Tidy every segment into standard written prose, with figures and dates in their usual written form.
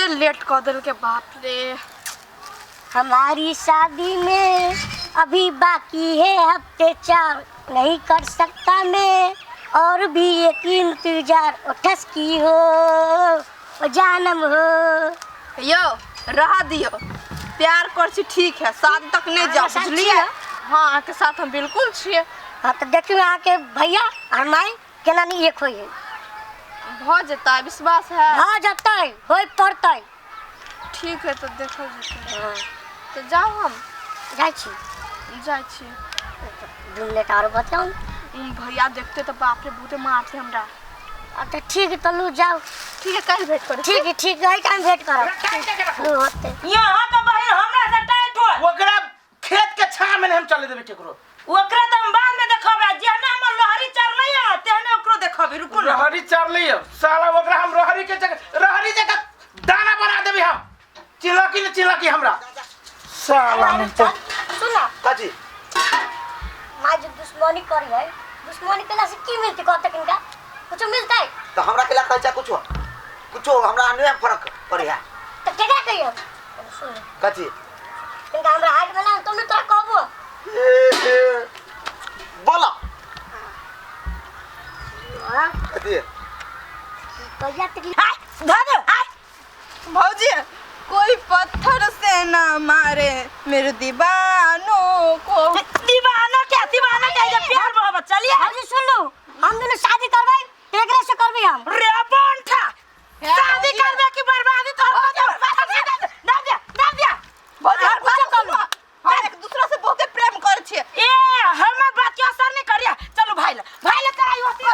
बहुते लेट कर दिल के बाप रे। हमारी शादी में अभी बाकी है हफ्ते 4, नहीं कर सकता मैं और भी एक इंतजार। ठस की हो जानम हो। यो रहा दियो, प्यार कर छी ठीक है, शादी तक नहीं जा बुझलिए। हाँ के साथ हम बिल्कुल छिए। हाँ तो देखियो आके भैया और माई केना नहीं एक होई भ जता विश्वास है। हाँ जतै होई पड़तै। ठीक है तो देखल जेतै। तो जाओ हम जाइ छी। 2 मिनट और बताऊं। भैया देखते तो बाप रे बहुते मारते हमरा। अच्छा ठीक है तो लू जाओ। ठीक है कल भेंट करो। ठीक है टाइम भेंट करो। लू होते यहाँ तो बहन हमरा से टाइट हो। ओकरा खेत के छान में हम चले देबे केकरो। ओकरा त हम बाद में देखबे, जेना हम लहरी चरलै है तेहने ओकरो देखबे। रुकू ना, रहरी चरलै साला ओकरा हम रहरी जगह दाना बना देबे हम। चिलकी हमरा साला नहीं तो सुना काजी माँ जो दुश्मनी करी है, दुश्मनी केला से की मिलती कहते किनका कुछ मिलता है तो हमरा केला खर्चा कुछ हमरा नहीं फर्क पड़े है तो केकरा कहियो सुन काजी किनका हमरा हाइट बना तुम तोरा कहबो बोला हां काजी तो या तेरी दादा भौजी कोई पत्थर से ना मारे मेरे दीवानों को। दीवाना क्या ये प्यार मोहब्बत। चलिए हाजी सुन लो, हम दोनों शादी करबै एकरा से करबै हम। रे बोंठा शादी करबे की बर्बादी तो ना दिया भौजी कुछ कर लो। हम एक दूसरा से बहुते प्रेम कर छिए। ए हमर बात के असर नहीं करिया। चलो भाई ले कराई होती है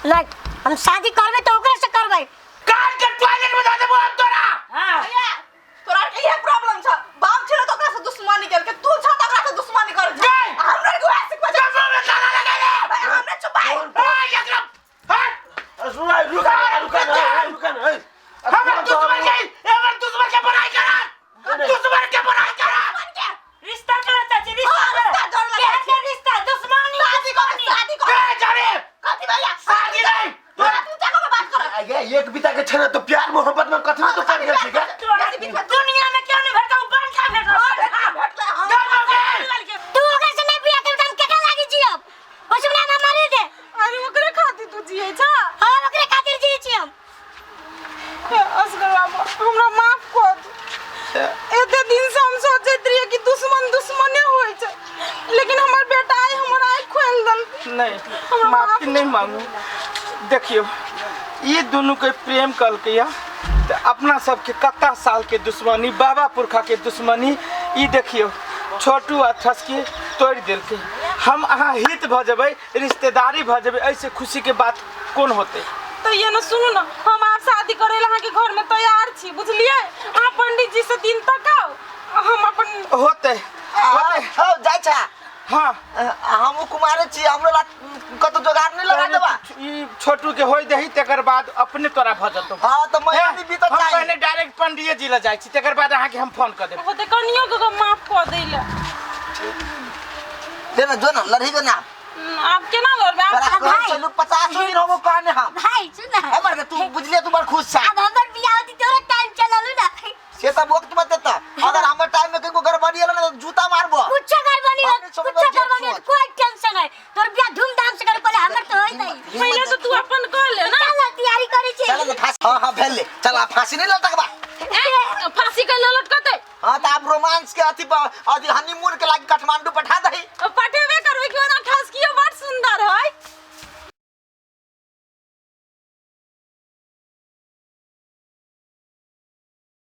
नहीं हम शादी करबै तो ओकरा से करबै। काट के टॉयलेट में दे देबो हम तोरा। हां भैया तोरा के ये प्रॉब्लम छ, बाप छले तो ओकरा से दुश्मनी कर के तू छ त ओकरा से दुश्मनी कर छ। हमरा को ऐसे बजा में ताला लगा दे। हमने चुपाई एकदम हट सुना रुका हमर दुश्मन के बनाई करा। दुश्मन के बनाई करा। रिश्ता करता छी, रिश्ता रिश्ता दुश्मनी शादी कर जाने कथि भैया शादी नहीं तोरा तू जाको के बात कर। ये एक बिता के छने तो प्यार मोहब्बत में कथि तो पड़ गेल छी का। दुनिया में क्यों नहीं भेटता हूं बांधा भेटला तू ओकरा से नहीं बियाह करब हम केकरा लागी जियब ओसब नाम हमारे दे। अरे ओकरे खातिर तू जिए छ। हां ओकरे खातिर जियै छी हम। असगर बाबा हमरा माफ कर दे। एते दिन से हम सोचैत रहिए कि दुश्मने होय छ, लेकिन हमर बेटा आइ हमर आँख खोल दल। नहीं माफी नहीं मांगू। देखियो ये दोनों के प्रेम कल के या तो अपना सबके कत्ता साल के दुश्मनी, बाबा पुरखा के दुश्मनी ई देखियो छोटू आ ठसकी तोड़ दिल के। हम अहाँ हित भ जबै, रिश्तेदारी भ जबै, ऐसे खुशी के बात कौन होते। तो ये ना सुनो ना, हम आप शादी करे ला के घर में तैयार छी बुझलिए। आप पंडित जी से दिन तक आओ, हम अपन होते हो जाय छ। हाँ हम कुमारे छी, हमरो ला कतो जोगाड़ नहीं लगा देबा। ई छोटू के होई दही तकर बाद अपने तोरा भ जतो। हां तो मैं भी तो हम चाहिए। पहले डायरेक्ट पंडिये जी ला जाय छी, तकर बाद अहाँ के हम फोन कर देब। होते कनियो को माफ कर देला। देना जो ना लड़ही जो ना आप केना लड़बे? आप भाई चलो 50 दिन होबो कहने हम। भाई सुन ना हमर तू बुझले तू बड़ खुश छ। अब हमर बियाह होती तोरा टाइम चललु ना से त वक्त मत देता। अगर हमर टाइम में कहीं गड़बड़ी होला ना तो जूता मारबो। कुछ करबनी कोई टेंशन है। तोर बियाह धूमधाम से करे पहले हमर तो होई नहीं। पहले तो तू अपन कर ले ना। चल तैयारी करी छी। चल फांसी हां भेल ले। चल आ फांसी नहीं लटकबा। फांसी के लटकते। हां त आप रोमांस के अथी हनीमून के लागी काठमांडू पठा दही।